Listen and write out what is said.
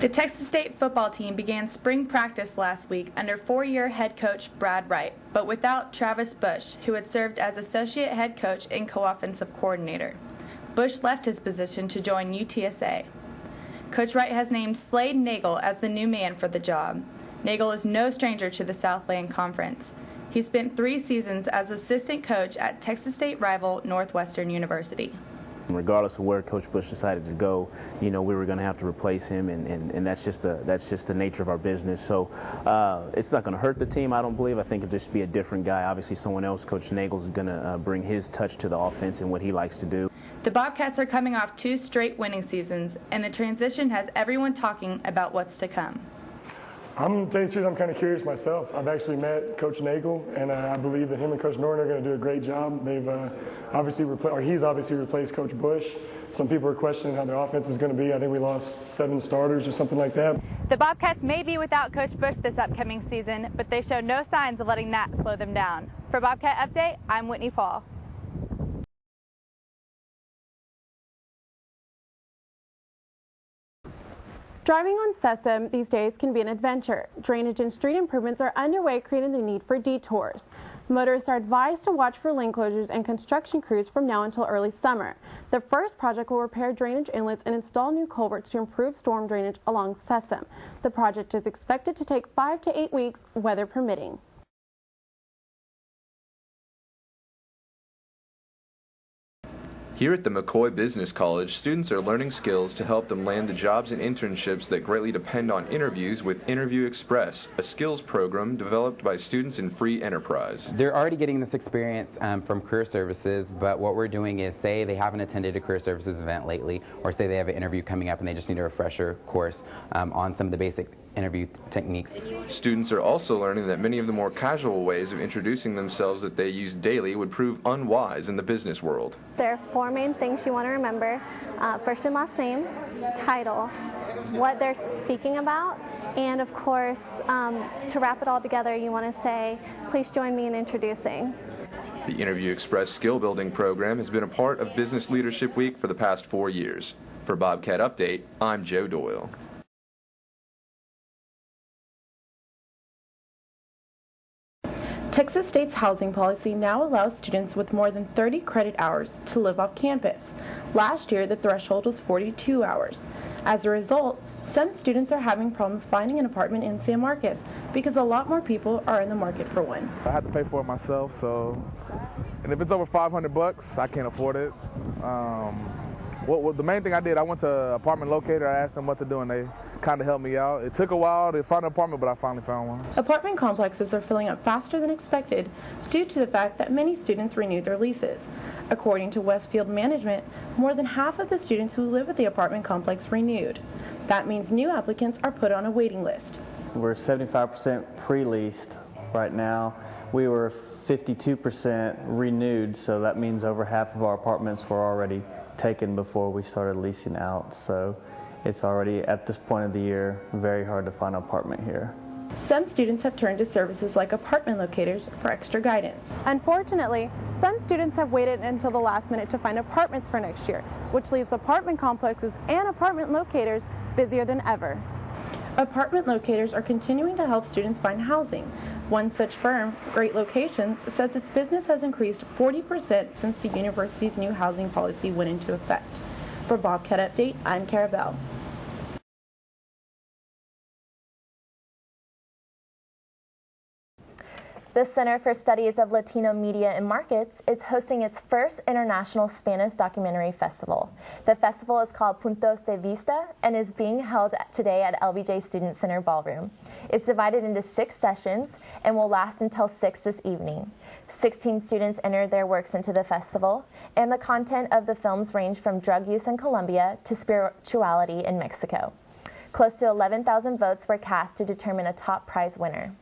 The Texas State football team began spring practice last week under four-year head coach Brad Wright, but without Travis Bush, who had served as associate head coach and co-offensive coordinator. Bush left his position to join UTSA. Coach Wright has named Slade Nagel as the new man for the job. Nagel is no stranger to the Southland Conference. He spent 3 seasons as assistant coach at Texas State rival Northwestern University. Regardless of where Coach Bush decided to go, we were going to have to replace him, and that's just the nature of our business. So it's not going to hurt the team, I don't believe. I think it'll just be a different guy. Obviously, someone else, Coach Nagel, is going to bring his touch to the offense and what he likes to do. The Bobcats are coming off 2 straight winning seasons, and the transition has everyone talking about what's to come. I'm telling you the truth, I'm kind of curious myself. I've actually met Coach Nagel, and I believe that him and Coach Norton are going to do a great job. They've he's obviously replaced Coach Bush. Some people are questioning how their offense is going to be. I think we lost 7 starters or something like that. The Bobcats may be without Coach Bush this upcoming season, but they show no signs of letting that slow them down. For Bobcat Update, I'm Whitney Paul. Driving on Sesame these days can be an adventure. Drainage and street improvements are underway, creating the need for detours. Motorists are advised to watch for lane closures and construction crews from now until early summer. The first project will repair drainage inlets and install new culverts to improve storm drainage along Sesame. The project is expected to take 5 to 8 weeks, weather permitting. Here at the McCoy Business College, students are learning skills to help them land the jobs and internships that greatly depend on interviews with Interview Express, a skills program developed by students in free enterprise. They're already getting this experience from career services, but what we're doing is, say they haven't attended a career services event lately, or say they have an interview coming up and they just need a refresher course on some of the basic interview techniques. Students are also learning that many of the more casual ways of introducing themselves that they use daily would prove unwise in the business world. There are 4 main things you want to remember. First and last name, title, what they're speaking about, and of course, to wrap it all together, you want to say, please join me in introducing. The Interview Express skill building program has been a part of Business Leadership Week for the past 4 years. For Bobcat Update, I'm Joe Doyle. Texas State's housing policy now allows students with more than 30 credit hours to live off campus. Last year, the threshold was 42 hours. As a result, some students are having problems finding an apartment in San Marcos because a lot more people are in the market for one. I have to pay for it myself, and if it's over $500, I can't afford it. The main thing I did, I went to an apartment locator, I asked them what to do, and they kind of helped me out. It took a while to find an apartment, but I finally found one. Apartment complexes are filling up faster than expected due to the fact that many students renewed their leases. According to Westfield Management, more than half of the students who live at the apartment complex renewed. That means new applicants are put on a waiting list. We're 75% pre-leased right now. We were 52% renewed, so that means over half of our apartments were already taken before we started leasing out. So it's already, at this point of the year, very hard to find an apartment here. Some students have turned to services like apartment locators for extra guidance. Unfortunately, some students have waited until the last minute to find apartments for next year, which leaves apartment complexes and apartment locators busier than ever. Apartment locators are continuing to help students find housing. One such firm, Great Locations, says its business has increased 40% since the university's new housing policy went into effect. For Bobcat Update, I'm Cara Bell. The Center for Studies of Latino Media and Markets is hosting its first International Spanish Documentary Festival. The festival is called Puntos de Vista and is being held today at LBJ Student Center Ballroom. It's divided into 6 sessions and will last until 6 this evening. 16 students entered their works into the festival, and the content of the films range from drug use in Colombia to spirituality in Mexico. Close to 11,000 votes were cast to determine a top prize winner.